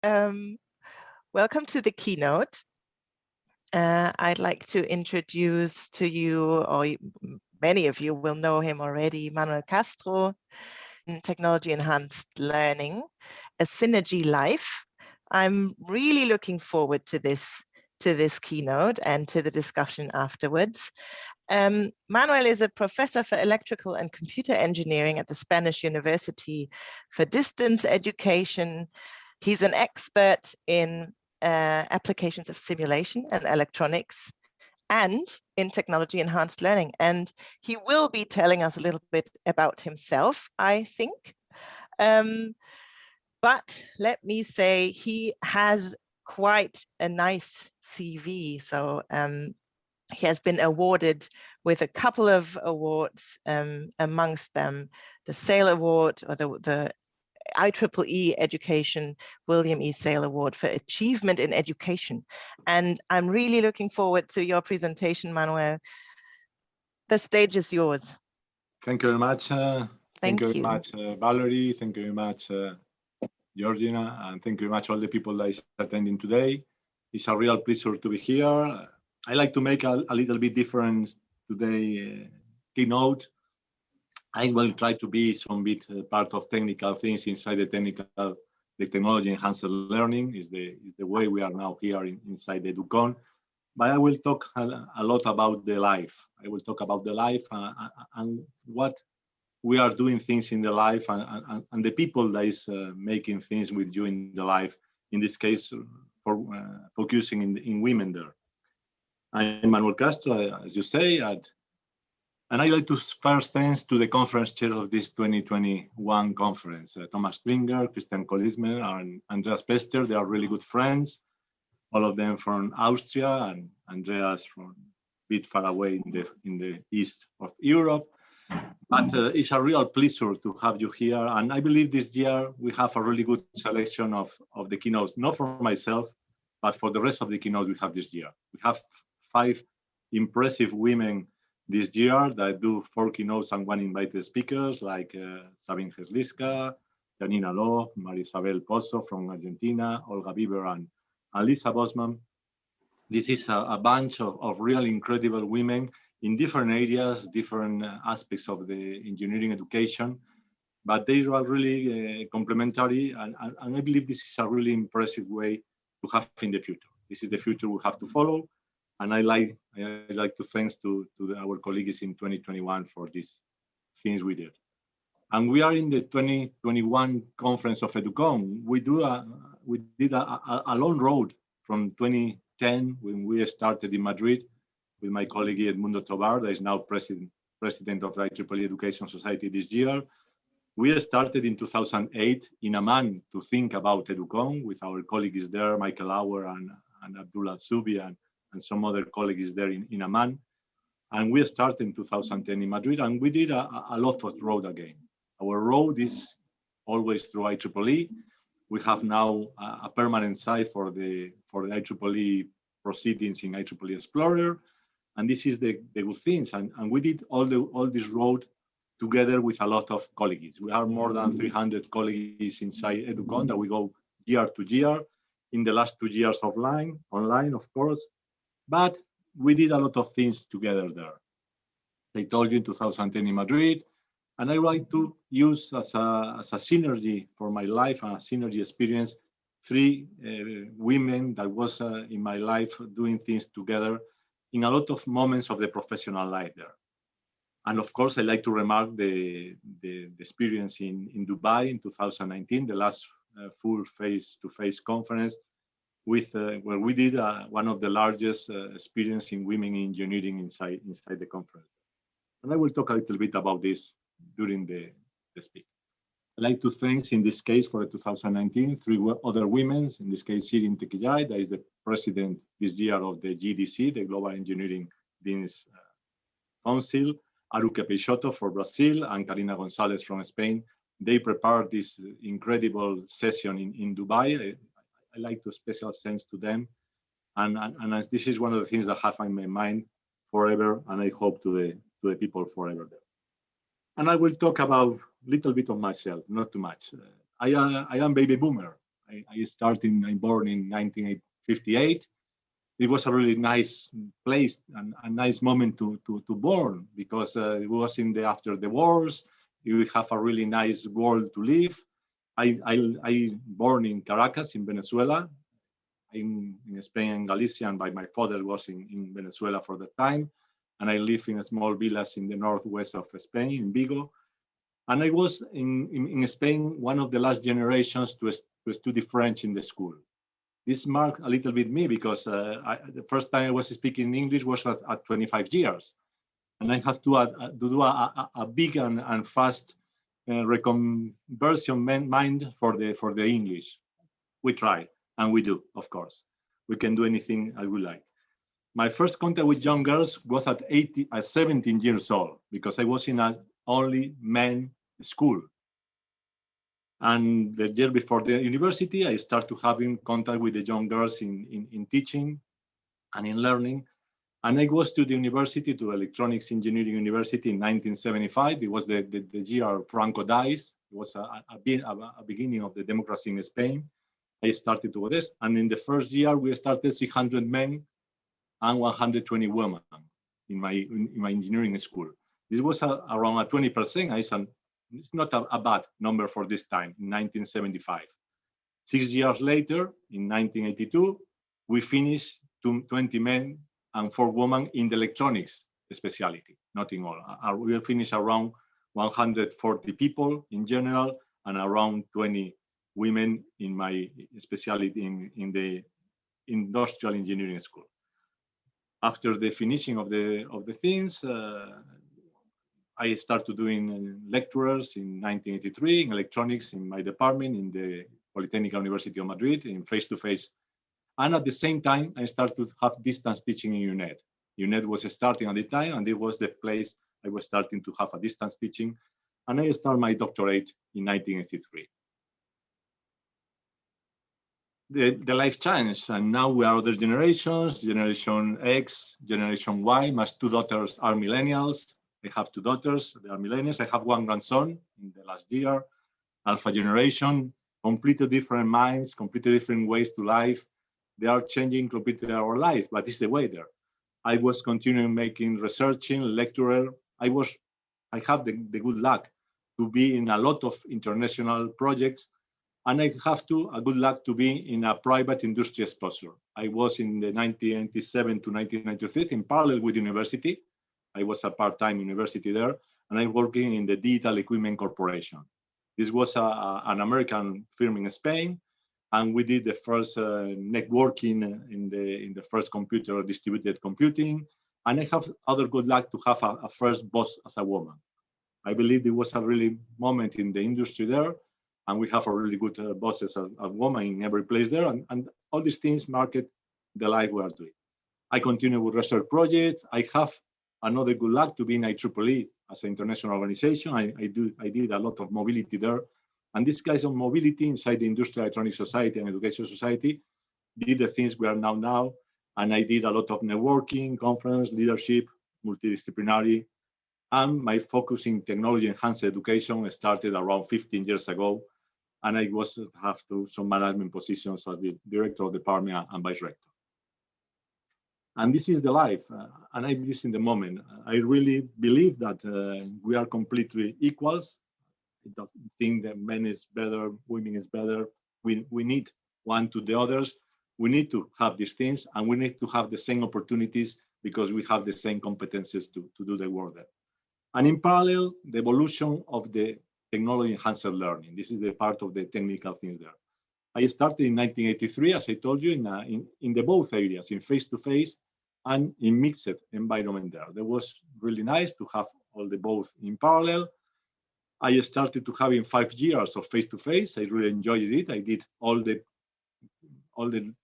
Welcome to the keynote. I'd like to introduce to you, or many of you will know him already, Manuel Castro, in Technology Enhanced Learning, a Synergy Life. I'm really looking forward to this keynote and to the discussion afterwards. Manuel is a professor for electrical and computer engineering at the Spanish University for Distance Education. He's an expert in applications of simulation and electronics and in technology enhanced learning. And he will be telling us a little bit about himself, I think. But let me say he has quite a nice CV. So he has been awarded with a couple of awards, amongst them the Sayle Award, or the IEEE Education WilliamE Sayle Award for Achievement in Education. And I'm really looking forward to your presentation, Manuel. The stage is yours. Thank you very much. Thank you very much, Valerie. Thank you very much, Georgina. And thank you very much all the people that is attending today. It's a real pleasure to be here. I like to make a little bit different today keynote. I will try to be some bit part of technical things inside the technology enhanced learning is the way we are now here inside the EDUCON. But I will talk a lot about the life. I will talk about the life and what we are doing things in the life and the people that is making things with you in the life. In this case, for focusing in women there. I'm Manuel Castro, as you say, and I'd like to first thanks to the conference chair of this 2021 conference, Tomás Klinger, Christian Kolismer, and Andreas Pester. They are really good friends, all of them from Austria, and Andreas from a bit far away in the east of Europe. But it's a real pleasure to have you here. And I believe this year we have a really good selection of the keynotes, not for myself, but for the rest of the keynotes we have this year. We have 5 impressive women this year that do 4 keynotes and 1 invited speakers, like Sabine Hesliska, Janina Loh, Marisabel Pozo from Argentina, Olga Bieber, and Lisa Bosman. This is a bunch of really incredible women in different areas, different aspects of the engineering education, but they are really complementary, and I believe this is a really impressive way to have in the future. This is the future we have to follow. And I like to thanks to our colleagues in 2021 for these things we did. And we are in the 2021 conference of EDUCON. We did a long road from 2010 when we started in Madrid with my colleague Edmundo Tobar, that is now president of the IEEE Education Society this year. We started in 2008 in Amman to think about EDUCON with our colleagues there, Michael Auer and Abdullah Zubi and some other colleagues there in Amman. And we started in 2010 in Madrid, and we did a lot of road again. Our road is always through IEEE. We have now a permanent site for the IEEE proceedings in IEEE Explorer. And this is the good things. And we did all this road together with a lot of colleagues. We are more than 300 colleagues inside EDUCON that we go year to year. In the last 2 years online, of course. But we did a lot of things together there. I told you in 2010 in Madrid, and I like to use as a synergy for my life, a synergy experience, 3 women that was in my life doing things together in a lot of moments of the professional life there. And of course, I like to remark the experience in Dubai in 2019, the last full face-to-face conference, where we did one of the largest experience in women in engineering inside the conference. And I will talk a little bit about this during the speech. I'd like to thank, in this case, for 2019, 3 other women, in this case, Sirin Tekijai, that is the president this year of the GDC, the Global Engineering Deans Council, Aruque Peixoto for Brazil, and Carla Gonzalez from Spain. They prepared this incredible session in Dubai. I like to special thanks to them, and this is one of the things that have in my mind forever, and I hope to the people forever there. And I will talk about a little bit of myself, not too much. I am baby boomer. I'm born in 1958. It was a really nice place and a nice moment to born, because it was after the wars. You have a really nice world to live. I born in Caracas in Venezuela. In Spain and Galicia, and my father was in Venezuela for the time. And I live in a small village in the northwest of Spain, in Vigo. And I was in Spain, one of the last generations to study French in the school. This marked a little bit me, because the first time I was speaking English was at 25 years. And I have to do a big and fast reconversion mind for the English. We try, and we do, of course. We can do anything I would like. My first contact with young girls was at 17 years old, because I was in an only men school. And the year before the university, I started having contact with the young girls in teaching and in learning. And I was to the university, to Electronics Engineering University in 1975. It was the year Franco dies. It was a beginning of the democracy in Spain. I started to do this. And in the first year, we started 600 men and 120 women in my engineering school. This was around 20%. It's not a bad number for this time, in 1975. 6 years later, in 1982, we finished 20 men and 4 women in the electronics specialty, not in all. We finished around 140 people in general, and around 20 women in my specialty in the industrial engineering school. After the finishing of the things, I started doing lecturers in 1983 in electronics in my department in the Polytechnic University of Madrid in face-to-face. And at the same time, I started to have distance teaching in UNED. UNED was starting at the time, and it was the place I was starting to have a distance teaching. And I started my doctorate in 1983. The life changed, and now we are other generations, Generation X, Generation Y. My 2 daughters are millennials. I have 2 daughters, they are millennials. I have 1 grandson in the last year. Alpha generation, completely different minds, completely different ways to life. They are changing completely our life, but it's the way there. I was continuing making researching, lecturer. I have the good luck to be in a lot of international projects, and I have a good luck to be in a private industry exposure. I was in the 1997 to 1993 in parallel with university. I was a part-time university there, and I'm working in the Digital Equipment Corporation. This was an American firm in Spain, and we did the first networking in the first computer distributed computing. And I have other good luck to have a first boss as a woman. I believe it was a really moment in the industry there, and we have a really good bosses as a woman in every place there, and all these things market the life we are doing. I continue with research projects. I have another good luck to be in IEEE as an international organization. I did a lot of mobility there. And these guys on mobility inside the Industrial Electronics Society and Education Society did the things we are now. And I did a lot of networking, conference, leadership, multidisciplinary. And my focus in technology enhanced education started around 15 years ago. And I have some management positions as the director of the department and vice rector. And this is the life, and I this in the moment. I really believe that we are completely equals. I don't think that men is better, women is better. We need one to the others. We need to have these things, and we need to have the same opportunities because we have the same competences to do the work there. And in parallel, the evolution of the technology enhanced learning. This is the part of the technical things there. I started in 1983, as I told you, in the both areas, in face-to-face and in mixed environment there. That was really nice to have all the both in parallel. I started to have in 5 years of face-to-face. I really enjoyed it. I did all the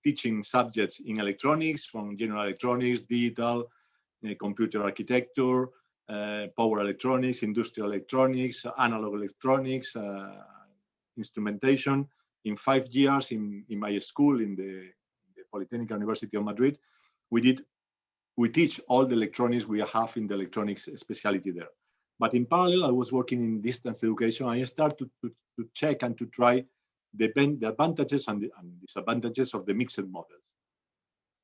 teaching subjects in electronics, from general electronics, digital, computer architecture, power electronics, industrial electronics, analog electronics, instrumentation. In 5 years in my school in the Polytechnic University of Madrid, we teach all the electronics we have in the electronics specialty there. But in parallel, I was working in distance education. I started to check and to try the advantages and disadvantages of the mixed models.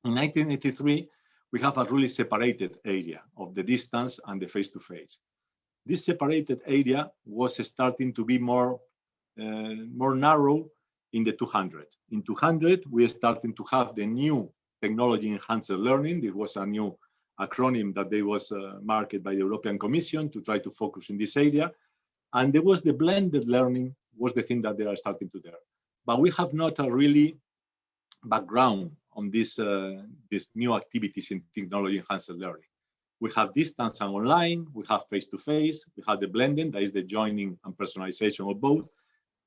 In 1983, we have a really separated area of the distance and the face-to-face. This separated area was starting to be more narrow in the 200. In 200, we are starting to have the new technology enhanced learning. It was a new acronym that they was marked by the European Commission to try to focus in this area. And there was the blended learning was the thing that they are starting to do. But we have not a really background on these new activities in technology enhanced learning. We have distance and online, we have face-to-face, we have the blending, that is the joining and personalization of both.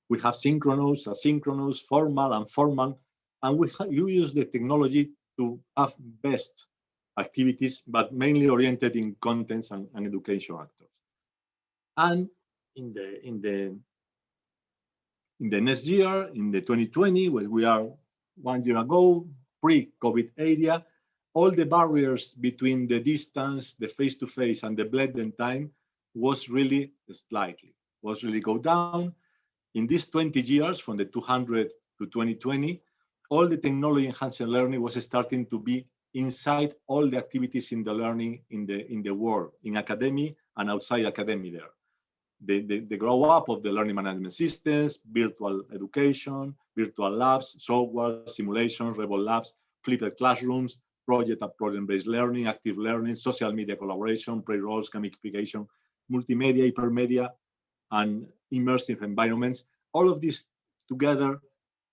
We have synchronous, asynchronous, formal and formal, and you use the technology to have best activities, but mainly oriented in contents and education actors. And in the next year, in the 2020, where we are 1 year ago, pre-COVID area, all the barriers between the distance, the face-to-face, and the blended time was really go down. In these 20 years, from the 200 to 2020, all the technology enhanced learning was starting to be inside all the activities in the learning in the world, in academia and outside academia there. The grow up of the learning management systems, virtual education, virtual labs, software, simulations, rebel labs, flipped classrooms, project and problem-based learning, active learning, social media collaboration, pre-rolls, gamification, multimedia, hypermedia, and immersive environments. All of this together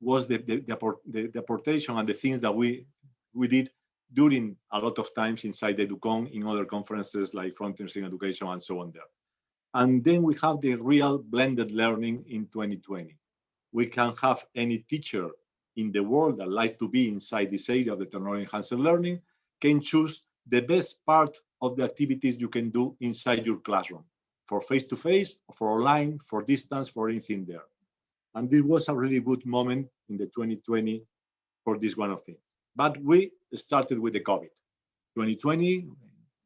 was the apportation and the things that we did during a lot of times inside the EDUCON, in other conferences like Frontiers in Education and so on there. And then we have the real blended learning in 2020. We can have any teacher in the world that likes to be inside this area of the technology enhanced learning can choose the best part of the activities you can do inside your classroom, for face-to-face, for online, for distance, for anything there. And this was a really good moment in the 2020 for this one of things. But we started with the COVID. 2020,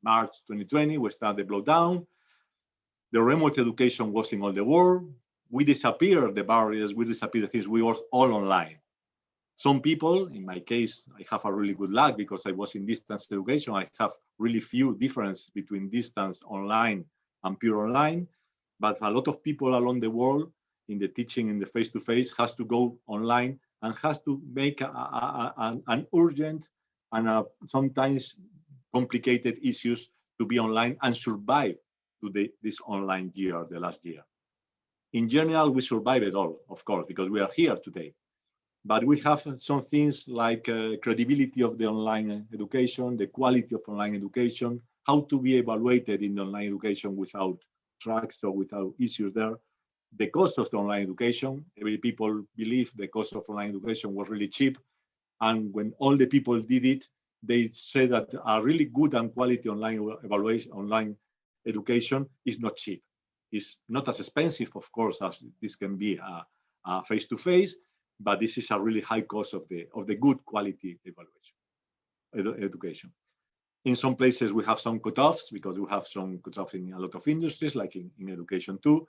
March 2020, we started the blowdown. The remote education was in all the world. We disappeared the barriers, we disappeared the things, we were all online. Some people, in my case, I have a really good luck because I was in distance education. I have really few differences between distance online and pure online. But a lot of people around the world in the teaching in the face-to-face has to go online and has to make an urgent and sometimes complicated issues to be online and survive to this online year, the last year. In general, we survived it all, of course, because we are here today. But we have some things like credibility of the online education, the quality of online education, how to be evaluated in the online education without tracks or without issues there. The cost of the online education, every people believe the cost of online education was really cheap. And when all the people did it, they said that a really good and quality online evaluation, online education is not cheap. It's not as expensive, of course, as this can be a face-to-face, but this is a really high cost of the good quality evaluation, education. In some places, we have some cutoffs because we have some cutoffs in a lot of industries, like in education too.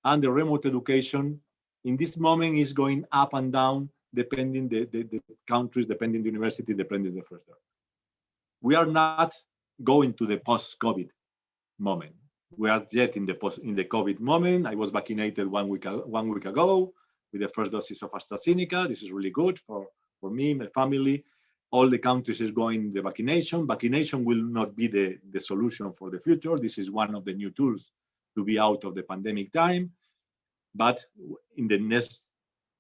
And the remote education, in this moment, is going up and down, depending the countries, depending the university, depending the first year. We are not going to the post-COVID moment. We are yet in the COVID moment. I was vaccinated one week ago with the first doses of AstraZeneca. This is really good for me, my family. All the countries is going the vaccination. Vaccination will not be the solution for the future. This is one of the new tools to be out of the pandemic time. But in the next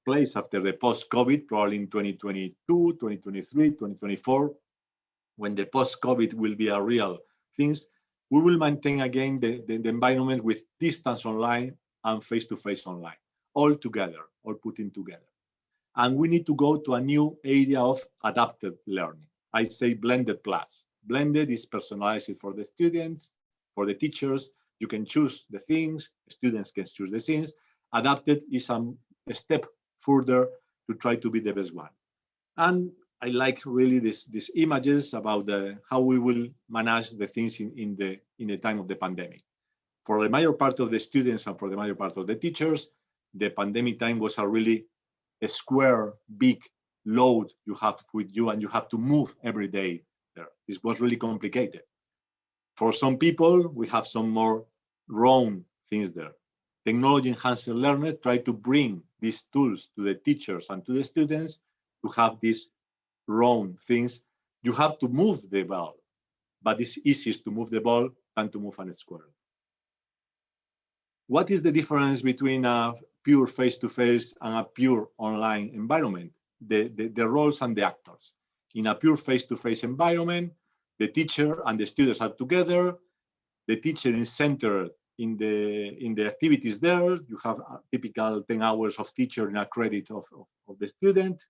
place after the post-COVID, probably in 2022, 2023, 2024, when the post-COVID will be a real things, we will maintain again the environment with distance online and face-to-face online, all together, all put in together. And we need to go to a new area of adapted learning. I say blended plus. Blended is personalized for the students, for the teachers. You can choose the things, students can choose the things. Adapted is a step further to try to be the best one. And I like really these images about how we will manage the things in the time of the pandemic. For the major part of the students and for the major part of the teachers, the pandemic time was a really a square big load you have with you, and you have to move every day there. This was really complicated. For some people, we have some more wrong things there. Technology enhanced learners try to bring these tools to the teachers and to the students to have these wrong things. You have to move the ball, but it's easiest to move the ball than to move a square. What is the difference between a pure face-to-face and a pure online environment? The roles and the actors. In a pure face-to-face environment, the teacher and the students are together. The teacher is centered in the activities there. You have a typical 10 hours of teacher in a credit of the student,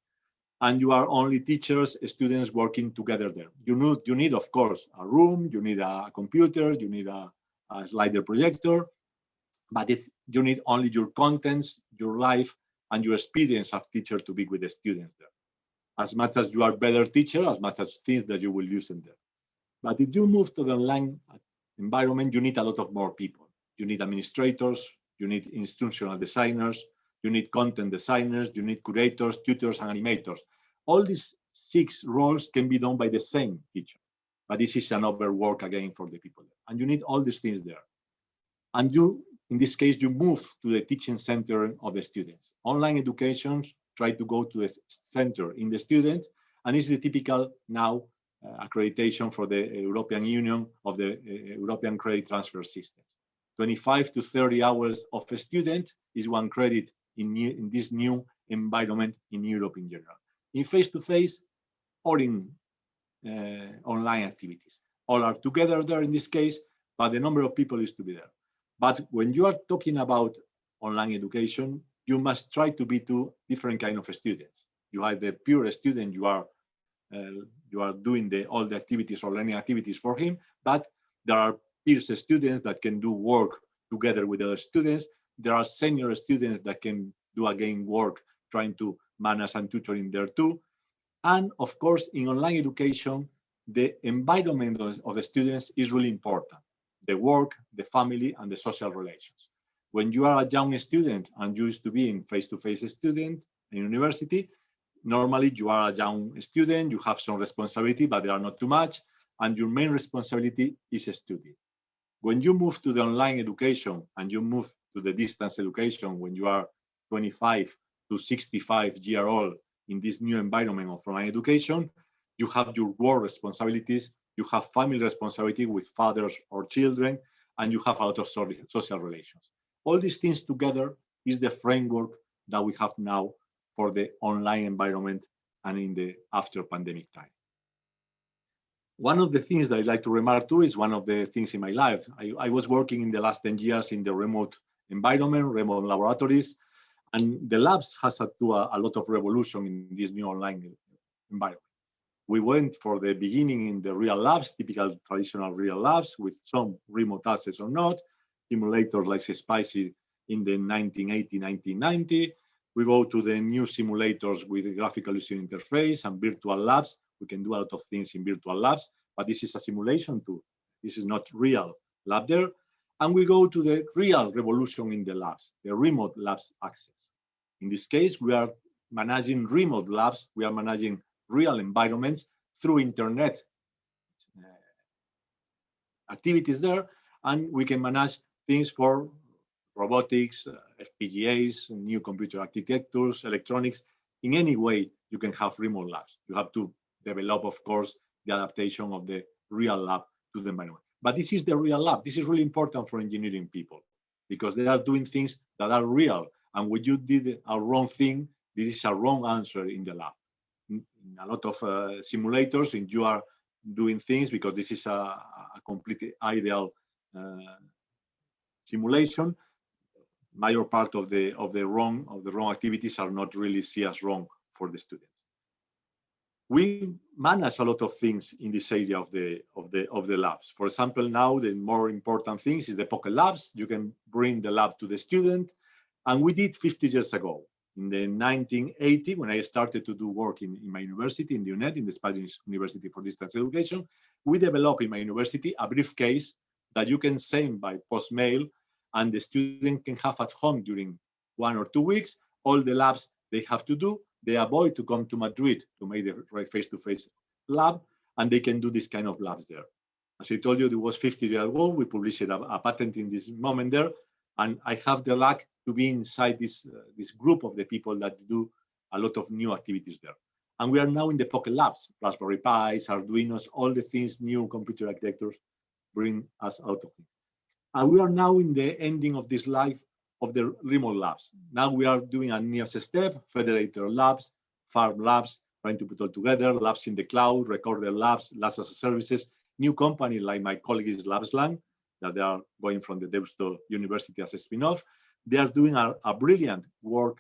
and you are only teachers, students working together there. You need, of course, a room, you need a computer, you need a slider projector, but you need only your contents, your life, and your experience as teacher to be with the students there. As much as you are better teacher, as much as things that you will use in there. But if you move to the online environment, you need a lot of more people. You need administrators, you need instructional designers, you need content designers, you need curators, tutors, and animators. All these 6 roles can be done by the same teacher, but this is an overwork again for the people there. And you need all these things there. And you, in this case, you move to the teaching center of the students. Online education try to go to the center in the students, and it's the typical now accreditation for the European Union of the European credit transfer systems. 25 to 30 hours of a student is 1 credit in this new environment in Europe in general, in face-to-face or in online activities. All are together there in this case, but the number of people is to be there. But when you are talking about online education, you must try to be 2 different kind of students. You have the pure student, you are doing all the activities or learning activities for him, but there are peer students that can do work together with other students. There are senior students that can do again work trying to manage and tutoring there too. And of course, in online education, the environment of the students is really important. The work, the family, and the social relations. When you are a young student and you used to be in face-to-face student in university, normally you are a young student, you have some responsibility, but they are not too much, and your main responsibility is studying. When you move to the online education and you move to the distance education when you are 25 to 65-year-old in this new environment of online education, you have your work responsibilities, you have family responsibility with fathers or children, and you have a lot of social relations. All these things together is the framework that we have now for the online environment and in the after pandemic time. One of the things that I like to remark too is one of the things in my life. I was working in the last 10 years in the remote environment, remote laboratories, and the labs has had to a lot of revolution in this new online environment. We went for the beginning in the real labs, typical traditional real labs with some remote access or not, simulators like Spicy in the 1980, 1990. We go to the new simulators with graphical user interface and virtual labs. We can do a lot of things in virtual labs, but this is a simulation too. This is not real lab there. And we go to the real revolution in the labs, the remote labs access. In this case, we are managing remote labs. We are managing real environments through internet activities there, and we can manage things for robotics, FPGAs, new computer architectures, electronics. In any way, you can have remote labs. You have to develop, of course, the adaptation of the real lab to the environment. But this is the real lab. This is really important for engineering people because they are doing things that are real. And when you did a wrong thing, this is a wrong answer in the lab. In a lot of simulators, and you are doing things because this is a completely ideal simulation. Major part of the wrong activities are not really seen as wrong for the students. We manage a lot of things in this area of the labs. For example, now the more important things is the pocket labs. You can bring the lab to the student, and we did 50 years ago. In the 1980, when I started to do work in my university, in the UNED, in the Spanish University for Distance Education, we developed in my university a briefcase that you can send by post mail, and the student can have at home during 1 or 2 weeks all the labs they have to do. They avoid to come to Madrid to make the face-to-face lab, and they can do this kind of labs there. As I told you, it was 50 years ago. We published a patent in this moment there, and I have the luck to be inside this group of the people that do a lot of new activities there. And we are now in the pocket labs, Raspberry Pis, Arduinos, all the things new computer architectures bring us out of things. And we are now in the ending of this life of the remote labs. Now we are doing a next step, federated labs, farm labs, trying to put all together, labs in the cloud, recorded labs, labs as a services, new company like my colleagues Labslang, that they are going from the Deusto University as a spin-off. They are doing a brilliant work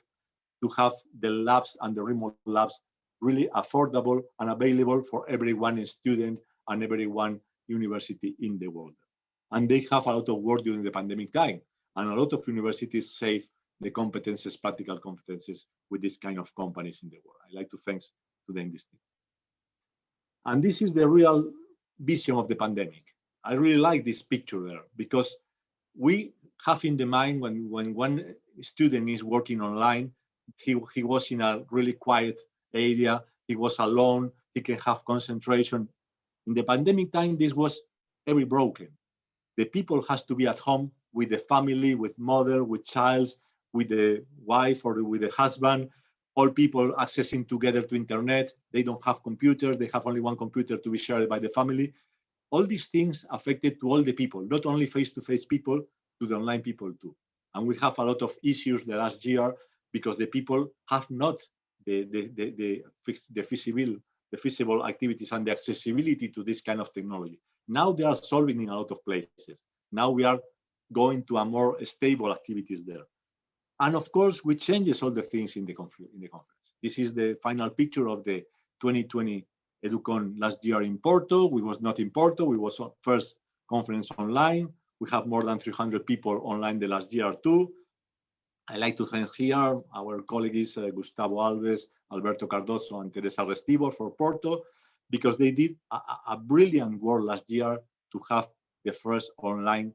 to have the labs and the remote labs really affordable and available for everyone student and everyone university in the world. And they have a lot of work during the pandemic time, and a lot of universities save the competences, practical competences with this kind of companies in the world. I like to thank to the industry. And this is the real vision of the pandemic. I really like this picture there because we have in the mind when one student is working online, he was in a really quiet area, he was alone, he can have concentration. In the pandemic time, this was very broken. The people has to be at home with the family, with mother, with child, with the wife or with the husband, all people accessing together to internet. They don't have computer, they have only one computer to be shared by the family. All these things affected to all the people, not only face-to-face people, to the online people too. And we have a lot of issues the last year because the people have not the feasible activities and the accessibility to this kind of technology. Now they are solving in a lot of places. Now we are going to a more stable activities there. And of course, we changes all the things in the conference. This is the final picture of the 2020 EDUCON last year in Porto. We was not in Porto, we was first conference online. We have more than 300 people online the last year too. I like to thank here our colleagues, Gustavo Alves, Alberto Cardoso, and Teresa Restivo for Porto, because they did a brilliant work last year to have the first online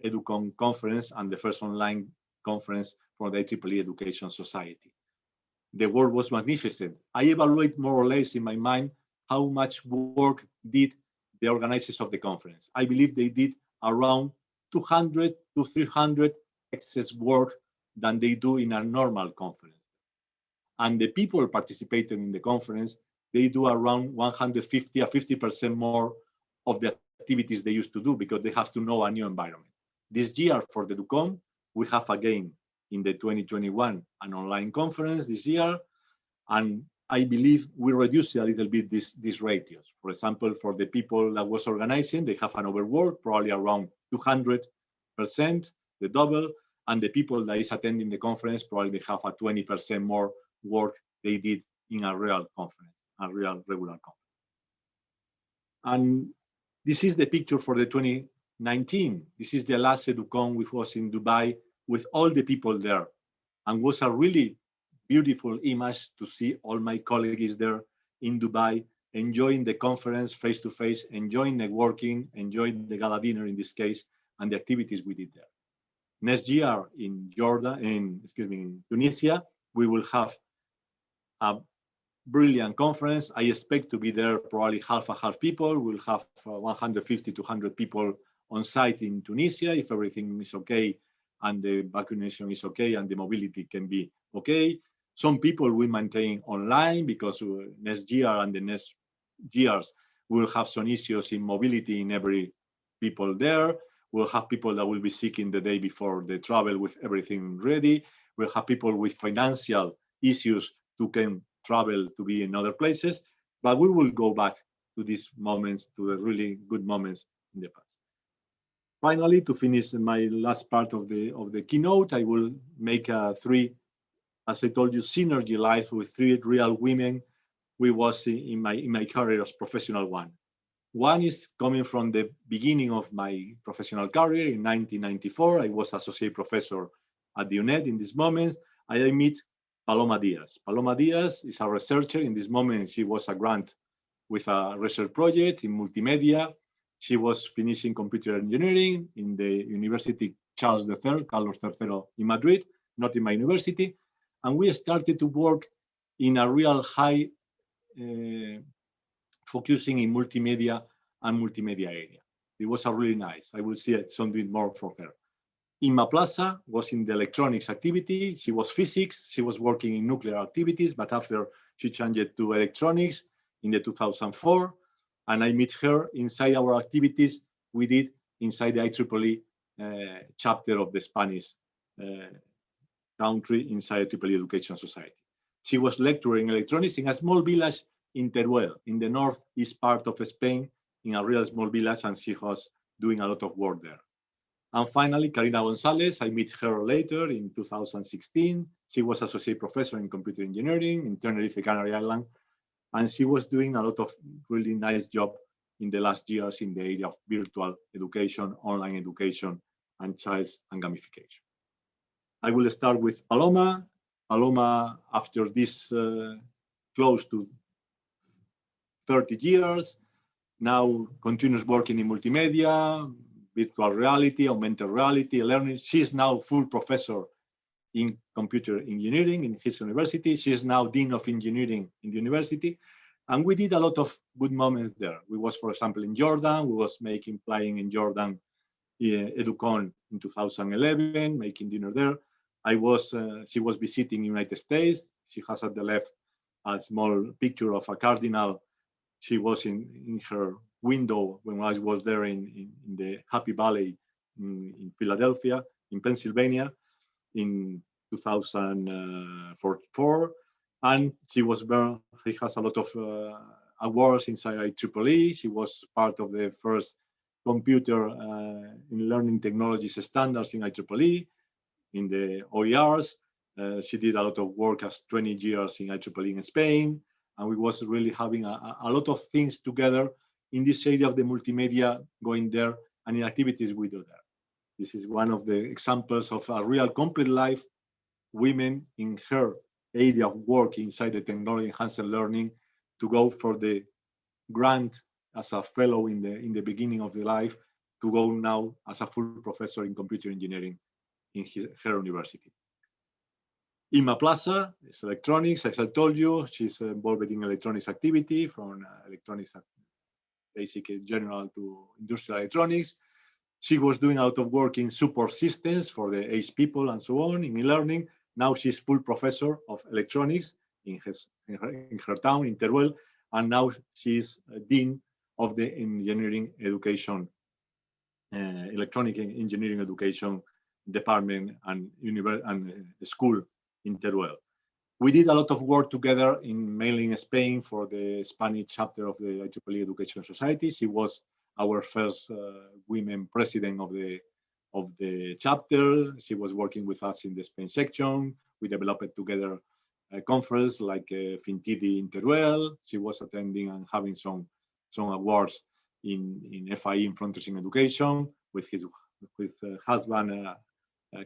EDUCON conference and the first online conference for the IEEE Education Society. The work was magnificent. I evaluate more or less in my mind how much work did the organizers of the conference. I believe they did around 200 to 300 excess work than they do in a normal conference. And the people participating in the conference, they do around 150 or 50% more of the activities they used to do because they have to know a new environment. This year for the EDUCON, we have again in the 2021 an online conference this year, and I believe we reduced a little bit these ratios. For example, for the people that was organizing, they have an overwork, probably around 200%, the double, and the people that is attending the conference probably have a 20% more work they did in a real conference, a real regular conference. And this is the picture for the 2019. This is the last EDUCON which was in Dubai with all the people there, and was a really beautiful image to see all my colleagues there in Dubai, enjoying the conference face-to-face, enjoying networking, enjoying the gala dinner in this case, and the activities we did there. Next year in in Tunisia, we will have a brilliant conference. I expect to be there probably half people. We'll have 150 to 100 people on site in Tunisia if everything is okay and the vaccination is okay and the mobility can be okay. Some people will maintain online because next year and the next years we'll have some issues in mobility in every people there. We'll have people that will be sick in the day before the travel with everything ready. We'll have people with financial issues to can travel to be in other places, but we will go back to these moments, to the really good moments in the past. Finally, to finish my last part of the keynote, I will make three, as I told you, synergy life with three real women we was in my career as professional one. One is coming from the beginning of my professional career in 1994. I was associate professor at the UNED in this moment. I meet Paloma Diaz. Paloma Diaz is a researcher. In this moment, she was a grant with a research project in multimedia. She was finishing computer engineering in the University Carlos III in Madrid, not in my university. And we started to work in a real high focusing in multimedia and multimedia area. It was a really nice. I will see something more for her. Imma Plaza was in the electronics activity. She was physics. She was working in nuclear activities, but after she changed to electronics in the 2004. And I met her inside our activities we did inside the IEEE chapter of the Spanish country inside IEEE Education Society. She was lecturing electronics in a small village in Teruel, in the northeast part of Spain, in a real small village, and she was doing a lot of work there. And finally, Carla Gonzalez, I met her later in 2016. She was associate professor in computer engineering in Tenerife, Canary Island, and she was doing a lot of really nice job in the last years in the area of virtual education, online education, and child and gamification. I will start with Paloma. Paloma, after this close to 30 years, now continues working in multimedia, virtual reality, augmented reality, learning. She's now full professor in computer engineering in his university. She's now Dean of Engineering in the university. And we did a lot of good moments there. We was, for example, in Jordan. We was playing in Jordan, EDUCON in 2011, making dinner there. She was visiting United States. She has at the left a small picture of a cardinal. She was in her window when I was there in the Happy Valley in Philadelphia, in Pennsylvania, in 2004. And she was there. She has a lot of awards inside IEEE. She was part of the first computer in learning technologies standards in IEEE, in the OERs. She did a lot of work as 20 years in IEEE in Spain. And we was really having a lot of things together in this area of the multimedia, going there and in activities we do there. This is one of the examples of a real complete life, women in her area of work inside the technology enhanced learning to go for the grant as a fellow in the beginning of the life, to go now as a full professor in computer engineering in her university. Imma Plaza is electronics, as I told you. She's involved in electronics activity, from electronics basic general to industrial electronics. She was doing a lot of work in support systems for the aged people and so on in e-learning. Now she's full professor of electronics in her town, in Teruel, and now she's Dean of the engineering education, electronic engineering education department and school in Teruel. We did a lot of work together mainly in Spain for the Spanish chapter of the IEEE Education Society. She was our first women president of the chapter. She was working with us in the Spain section. We developed together a conference like Fintidi in Teruel. She was attending and having some awards in FIE in Frontiers in Education with her husband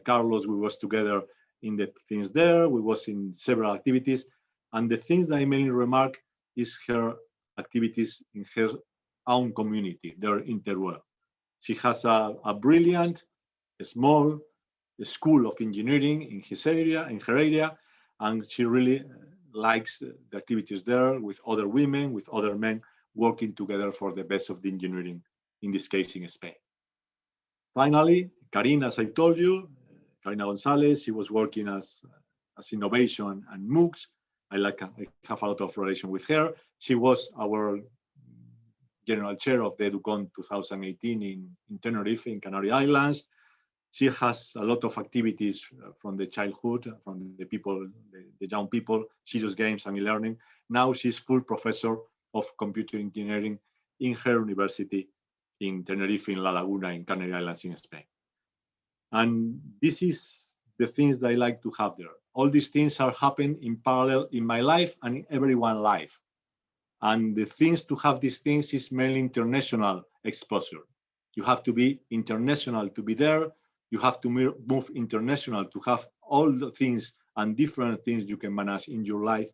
Carlos. We was together in the things there. We was in several activities, and the things that I mainly remark is her activities in her own community there in Teruel. She has a brilliant, small school of engineering in her area, and she really likes the activities there with other women, with other men, working together for the best of the engineering, in this case in Spain. Finally, Karina, as I told you, Carla Gonzalez, she was working as innovation and MOOCs. I have a lot of relation with her. She was our general chair of the EDUCON 2018 in Tenerife, in Canary Islands. She has a lot of activities from the childhood, from the people, the young people, serious games and e-learning. Now she's full professor of computer engineering in her university in Tenerife, in La Laguna, in Canary Islands, in Spain. And this is the things that I like to have there. All these things are happening in parallel in my life and in everyone's life. And the things to have these things is mainly international exposure. You have to be international to be there. You have to move international to have all the things and different things you can manage in your life.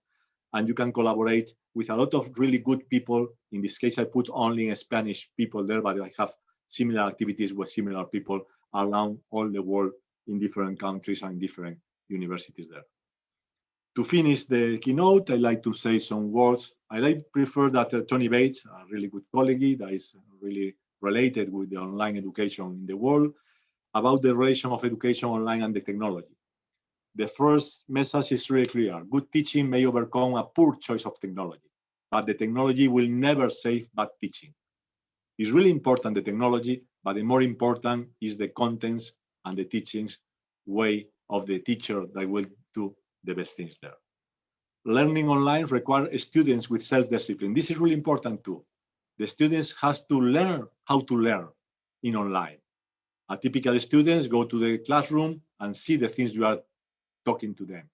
And you can collaborate with a lot of really good people. In this case, I put only Spanish people there, but I have similar activities with similar people around all the world in different countries and different universities there. To finish the keynote, I'd like to say some words. Prefer that Tony Bates, a really good colleague that is really related with the online education in the world, about the relation of education online and the technology. The first message is really clear. Good teaching may overcome a poor choice of technology, but the technology will never save bad teaching. It's really important, the technology, but the more important is the contents and the teachings way of the teacher that will do the best things there. Learning online requires students with self-discipline. This is really important too. The students have to learn how to learn in online. A typical students go to the classroom and see the things you are talking to them.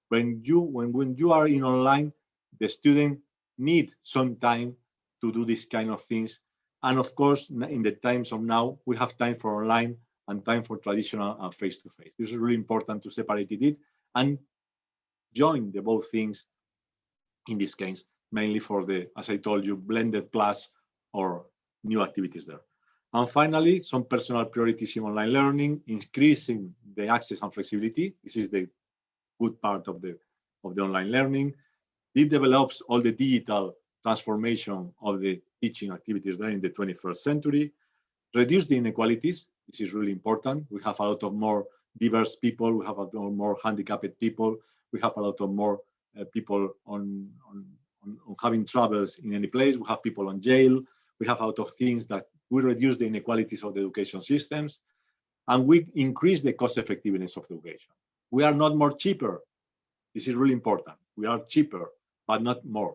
When you are in online, the student need some time to do this kind of things. And of course, in the times of now, we have time for online and time for traditional and face-to-face. This is really important to separate it and join the both things in this case, mainly for the, as I told you, blended class or new activities there. And finally, some personal priorities in online learning, increasing the access and flexibility. This is the good part of the online learning. It develops all the digital transformation of the teaching activities there in the 21st century. Reduce the inequalities. This is really important. We have a lot of more diverse people. We have a lot of more handicapped people. We have a lot of more people on having troubles in any place. We have people on jail. We have a lot of things that will reduce the inequalities of the education systems. And we increase the cost effectiveness of the education. We are not more cheaper. This is really important. We are cheaper, but not more.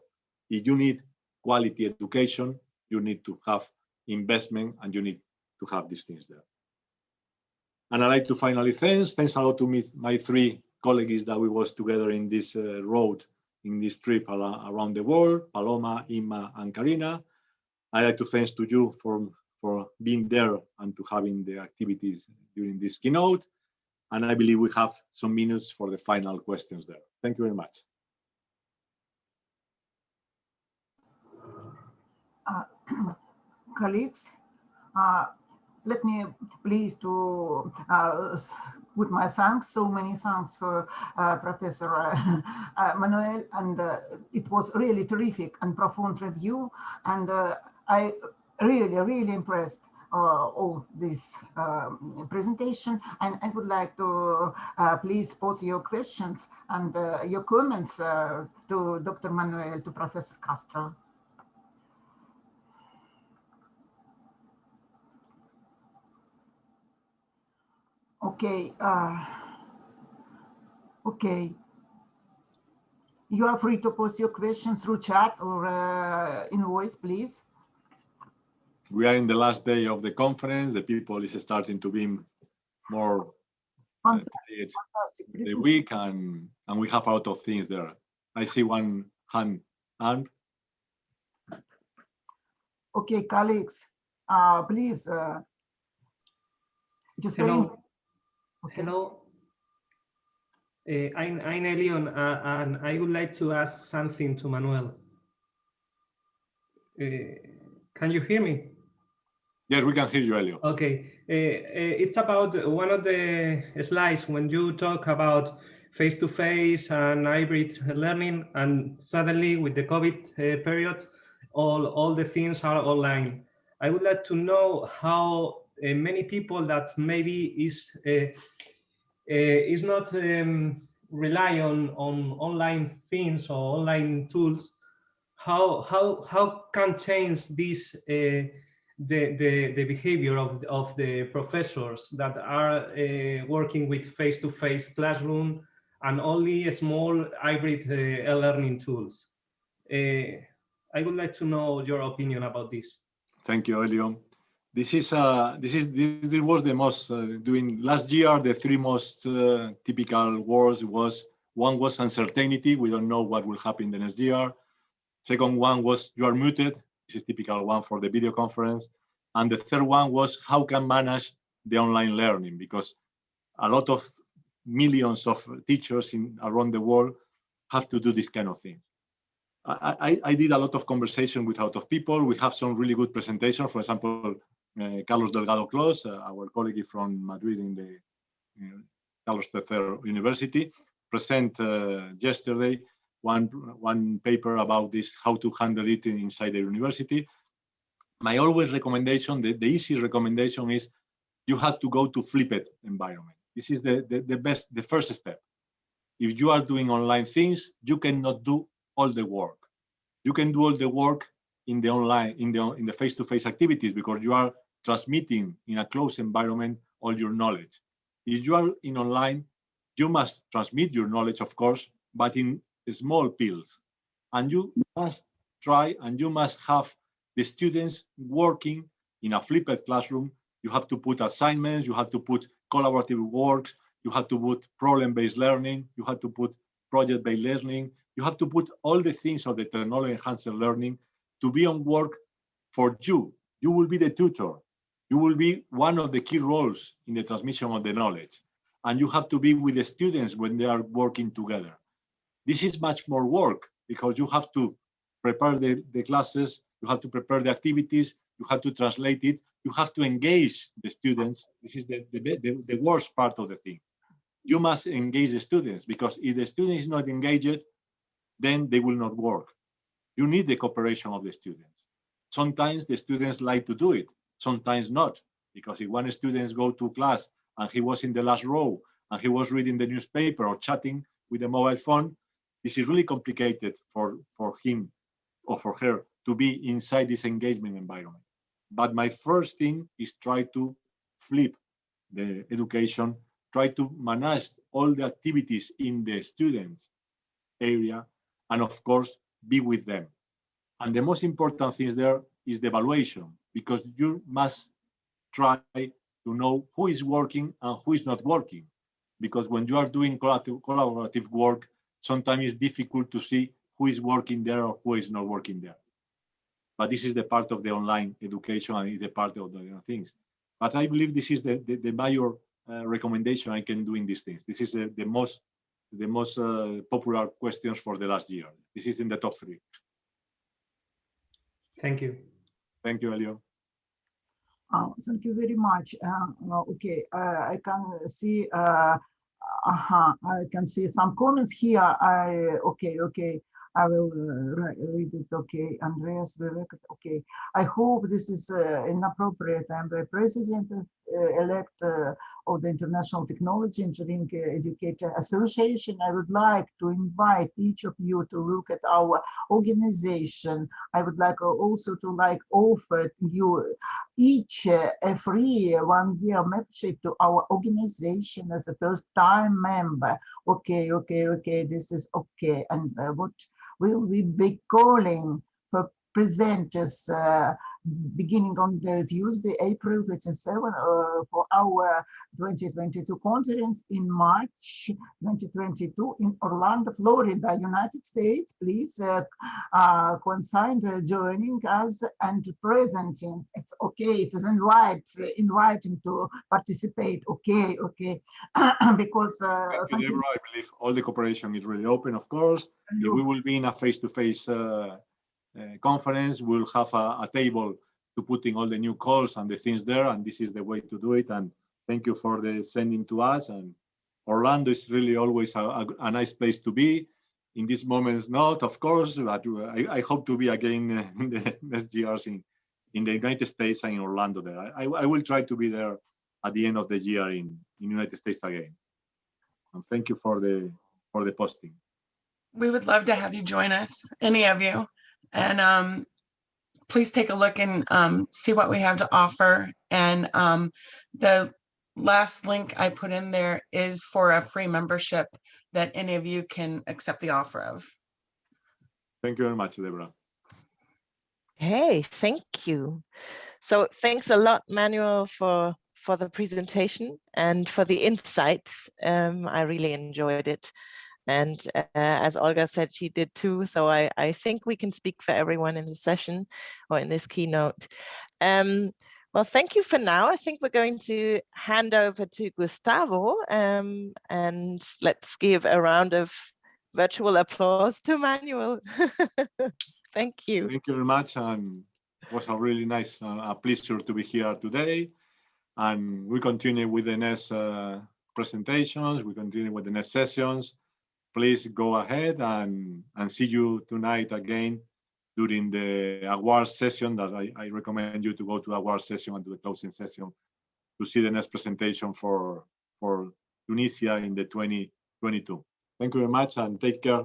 If you need quality education, you need to have investment and you need to have these things there. And I'd like to finally thanks a lot to my three colleagues that we was together in this road, in this trip around the world, Paloma, Imma, and Karina. I'd like to thanks to you for being there and to having the activities during this keynote. And I believe we have some minutes for the final questions there. Thank you very much. Colleagues, let me please to with my thanks, so many thanks for Professor Manuel, and it was really terrific and profound review, and I really impressed all this presentation, and I would like to please pose your questions and your comments to Dr. Manuel, to Professor Castro. Okay. Okay. You are free to post your questions through chat or in voice, please. We are in the last day of the conference. The people is starting to be more fantastic the week, and we have a lot of things there. I see one hand. Okay, colleagues, please. Just hello. Okay. Hello. I'm Elion, and I would like to ask something to Manuel. Can you hear me? Yes, we can hear you, Elio. Okay. It's about one of the slides when you talk about face-to-face and hybrid learning, and suddenly with the COVID period, all the things are online. I would like to know how many people that maybe is not rely on online things or online tools, how can change this the behavior of the professors that are working with face-to-face classroom and only a small hybrid learning tools. I would like to know your opinion about this. Thank you, Elio. This was the most during last year. The three most typical words was, one was uncertainty. We don't know what will happen the next year. Second one was you are muted. This is typical one for the video conference. And the third one was how can manage the online learning, because a lot of millions of teachers around the world have to do this kind of thing. I did a lot of conversation with a lot of people. We have some really good presentations. For example, Carlos Delgado Clos, our colleague from Madrid in the Carlos III University, present yesterday one paper about this, how to handle it inside the university. My always recommendation, the easy recommendation is you have to go to flipped environment. This is the first step. If you are doing online things, you cannot do all the work. You can do all the work in the online, in the face-to-face activities, because you are transmitting in a closed environment all your knowledge. If you are in online, you must transmit your knowledge, of course, but in small pills. And you must try, and you must have the students working in a flipped classroom. You have to put assignments, you have to put collaborative works, you have to put problem-based learning, you have to put project-based learning, you have to put all the things of the technology-enhanced learning to be on work for you. You will be the tutor. You will be one of the key roles in the transmission of the knowledge. And you have to be with the students when they are working together. This is much more work because you have to prepare the classes, you have to prepare the activities, you have to translate it, you have to engage the students. This is the worst part of the thing. You must engage the students, because if the student is not engaged, then they will not work. You need the cooperation of the students. Sometimes the students like to do it, sometimes not, because if one student goes to class and he was in the last row and he was reading the newspaper or chatting with a mobile phone, this is really complicated for him or for her to be inside this engagement environment. But my first thing is try to flip the education, try to manage all the activities in the students' area, and of course, be with them. And the most important thing there is the evaluation, because you must try to know who is working and who is not working. Because when you are doing collaborative work, sometimes it's difficult to see who is working there or who is not working there. But this is the part of the online education and is the part of the things. But I believe this is the major recommendation I can do in these things. This is the most popular questions for the last year. This is in the top 3. Thank you. Thank you, Elio. Thank you very much. Okay, I can see. I can see some comments here. Okay. I will read it. Okay, Andreas, okay. I hope this is inappropriate. I'm the president-elect of the International Technology Engineering Educator Association. I would like to invite each of you to look at our organization. I would like also to offer you each a free 1-year membership to our organization as a first-time member. Okay. This is okay. And what will we be calling for presenters beginning on the Tuesday, April 27, for our 2022 conference in March 2022 in Orlando, Florida, United States. Please consider joining us and presenting. It's okay. It is inviting to participate. Okay. Because I believe all the cooperation is really open, of course. If we will be in a face-to-face conference, we'll have a table to put in all the new calls and the things there, and this is the way to do it. And thank you for the sending to us. And Orlando is really always a nice place to be. In these moments, not, of course, but I hope to be again in the next years in the United States and in Orlando there. I will try to be there at the end of the year in United States again. And thank you for the posting. We would love to have you join us, any of you. And please take a look and see what we have to offer. And the last link I put in there is for a free membership that any of you can accept the offer of. Thank you very much, Deborah. Hey, thank you. So thanks a lot, Manuel, for the presentation and for the insights. I really enjoyed it. And as Olga said, she did too. So I think we can speak for everyone in the session or in this keynote. Well, thank you for now. I think we're going to hand over to Gustavo, and let's give a round of virtual applause to Manuel. Thank you. Thank you very much. And it was a really nice, a pleasure to be here today. And we continue with the next presentations. We continue with the next sessions. please go ahead and see you tonight again during the award session that I recommend you to go to the award session and to the closing session to see the next presentation for Tunisia in the 2022. Thank you very much and take care.